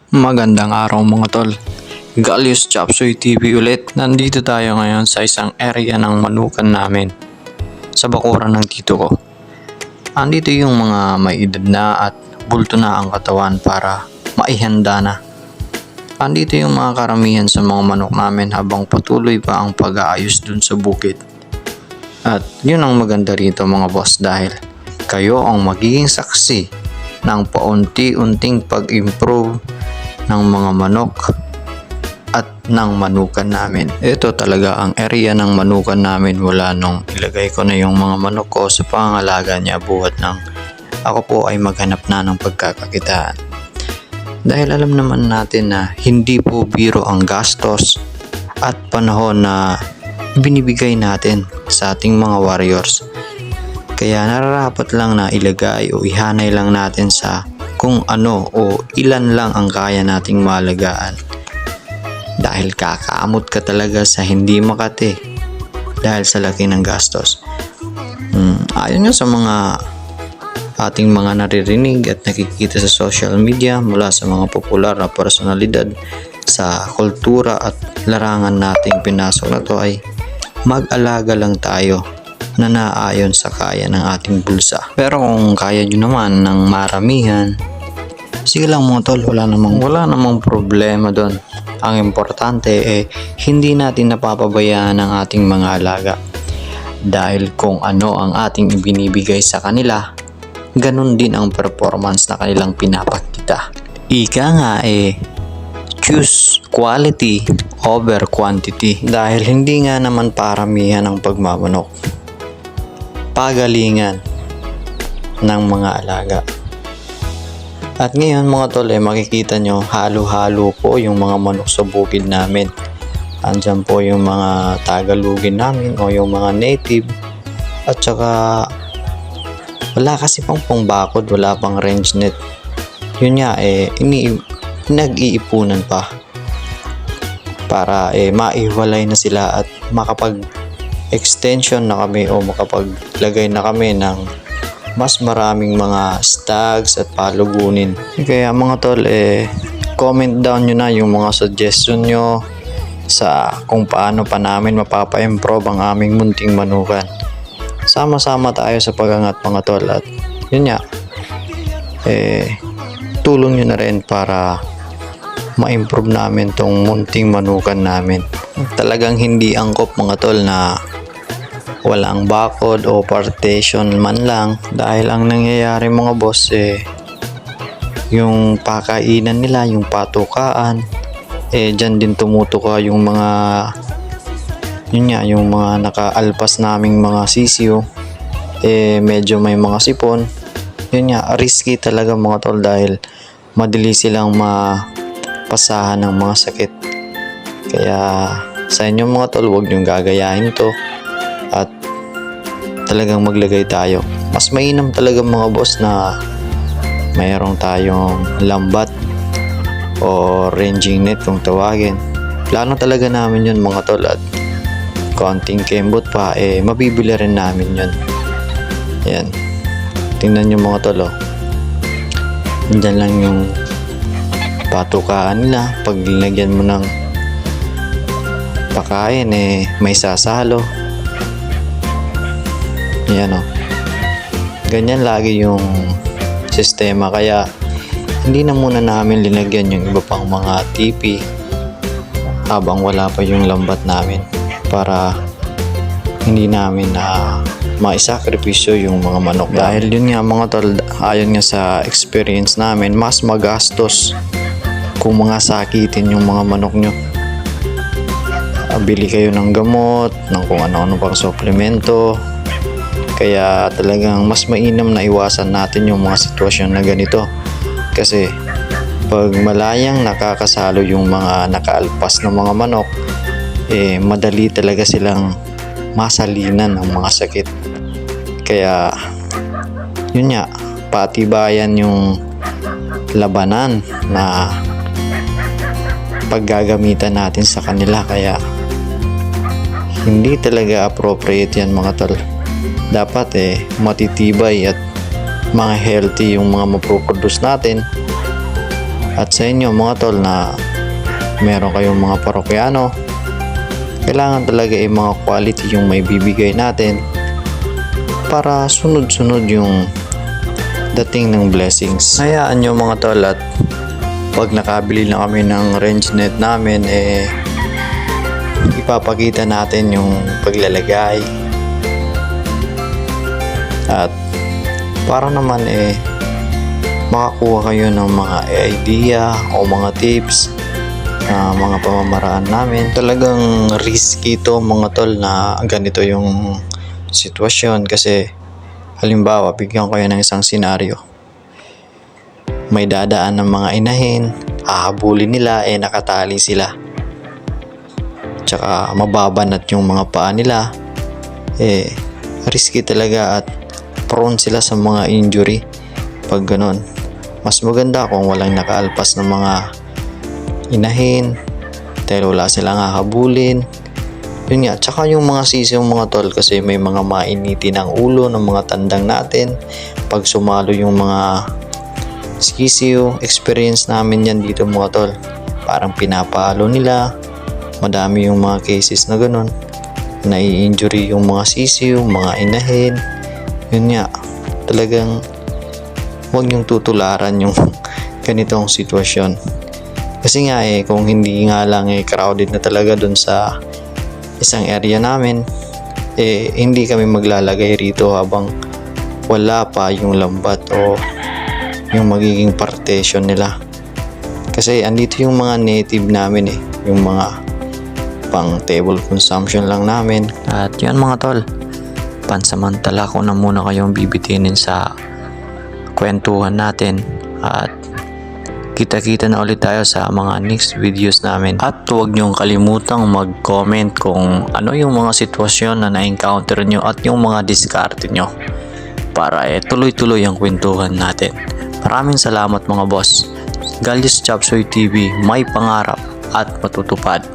Magandang araw mga tol. Galius Chapsoy TV ulit. Nandito tayo ngayon sa isang area ng manukan namin sa bakuran ng tito ko. Andito yung mga may edad na at bulto na ang katawan para maihanda na. Andito yung mga karamihan sa mga manok namin habang patuloy pa ang pag-aayos dun sa bukid. At yun ang maganda rito mga boss dahil kayo ang magiging saksi ng paunti-unting pag-improve ng mga manok at ng manukan namin. Ito talaga ang area ng manukan namin mula nung ilagay ko na yung mga manok ko sa pangalaga niya buhat ng ako po ay maghanap na ng pagkakakitaan. Dahil alam naman natin na hindi po biro ang gastos at panahon na binibigay natin sa ating mga warriors. Kaya nararapat lang na ilagay o ihanay lang natin sa kung ano o ilan lang ang kaya nating malagaan. Dahil kakaamot ka talaga sa hindi makati dahil sa laki ng gastos. Ayon nga sa mga ating mga naririnig at nakikita sa social media mula sa mga popular na personalidad sa kultura at larangan nating pinasok na to ay mag-alaga lang tayo na naayon sa kaya ng ating bulsa. Pero kung kaya nyo naman ng maramihan, sige lang mga tol, wala namang problema doon. Ang importante hindi natin napapabayaan ang ating mga alaga. Dahil kung ano ang ating ibinibigay sa kanila, ganun din ang performance na kanilang pinapakita. Ika nga choose quality over quantity. Dahil hindi nga naman paramihan ang pagmamanok, pagalingan ng mga alaga. At ngayon mga tol makikita nyo halo-halo po yung mga manok sa bukid namin. Andyan po yung mga tagalugin namin o yung mga native at saka wala kasi pang pangbakod, wala pang range net. Yun nga nag-iipunan pa para maiwalay na sila at makapag extension na kami o makapaglagay na kami ng mas maraming mga stags at palugunin. Kaya mga tol comment down nyo na yung mga suggestion nyo sa kung paano pa namin mapapa-improve ang aming munting manukan. Sama-sama tayo sa pagangat mga tol at yun nga tulong nyo na rin para ma-improve namin tong munting manukan namin. Talagang hindi angkop mga tol na walang bakod o partition man lang dahil ang nangyayari mga boss yung pakainan nila, yung patukaan dyan din tumutuka yung mga yung mga nakaalpas naming mga sisiyo medyo may mga sipon. Yun nga, risky talaga mga tol dahil madali silang mapasahan ng mga sakit. Kaya sa inyo mga tol, huwag niyong gagayahin to at talagang maglagay tayo. Mas mainam talaga mga boss na mayroong tayong lambat o ranging net kung tawagin. Plano talaga namin yun mga tol at konting kembot pa mabibili rin namin yun. Yan, tingnan nyo mga tol Nandyan lang yung patukaan nila. Pag linagyan mo ng pakain may sasalo. Yan ganyan lagi yung sistema, kaya hindi na muna namin linagyan yung iba pang mga tipi habang wala pa yung lambat namin para hindi namin maisakripisyo yung mga manok. Dahil yun nga mga tol, ayon nga sa experience namin, mas magastos kung mga sakitin yung mga manok nyo. Bili kayo ng gamot, ng kung ano-ano pang suplemento. Kaya talagang mas mainam na iwasan natin yung mga sitwasyon na ganito. Kasi pag malayang nakakasalo yung mga nakaalpas ng mga manok, madali talaga silang masalinan ng mga sakit. Kaya yun nga, patibayan yung labanan na paggagamitan natin sa kanila. Kaya hindi talaga appropriate yan mga tol. Dapat matitibay at mga healthy yung mga maproproduce natin At sa inyo mga tol na meron kayong mga parokyano, kailangan talaga mga quality yung may bibigay natin para sunod-sunod yung dating ng blessings. Hayaan nyo mga tol, at pag nakabili na kami ng range net namin, ipapakita natin yung paglalagay. At para naman makakuha kayo ng mga idea o mga tips na mga pamamaraan namin. Talagang risky to mga tol na ganito yung sitwasyon, kasi halimbawa bigyan kayo ng isang senaryo. May dadaan ng mga inahin, hahabulin nila, nakatali sila. Tsaka mababanat yung mga paa nila. Risky talaga at prone sila sa mga injury pag ganon. Mas maganda kung walang nakaalpas ng mga inahin dahil wala silang hahabulin. Yun nga, tsaka yung mga sisiw mga tol, kasi may mga mainiti ng ulo ng mga tandang natin pag sumalo yung mga sisiw. Experience namin yan dito mga tol, parang pinapalo nila. Madami yung mga cases na ganun, nai-injury yung mga sisiw, mga inahin. Yun nga, talagang huwag niyong tutularan yung ganitong sitwasyon. Kasi nga kung hindi nga lang crowded na talaga dun sa isang area namin, hindi kami maglalagay rito habang wala pa yung lambat o yung magiging partition nila. Kasi andito yung mga native namin, yung mga pang table consumption lang namin. At yan mga tol, pansamantala ko na muna kayong bibitinin sa kwentuhan natin, at kita-kita na ulit tayo sa mga next videos namin. At huwag niyong kalimutang mag-comment kung ano yung mga sitwasyon na na-encounter nyo at yung mga diskarte nyo para tuloy-tuloy ang kwentuhan natin. Maraming salamat mga boss. Gallius Chapsoy TV, may pangarap at matutupad.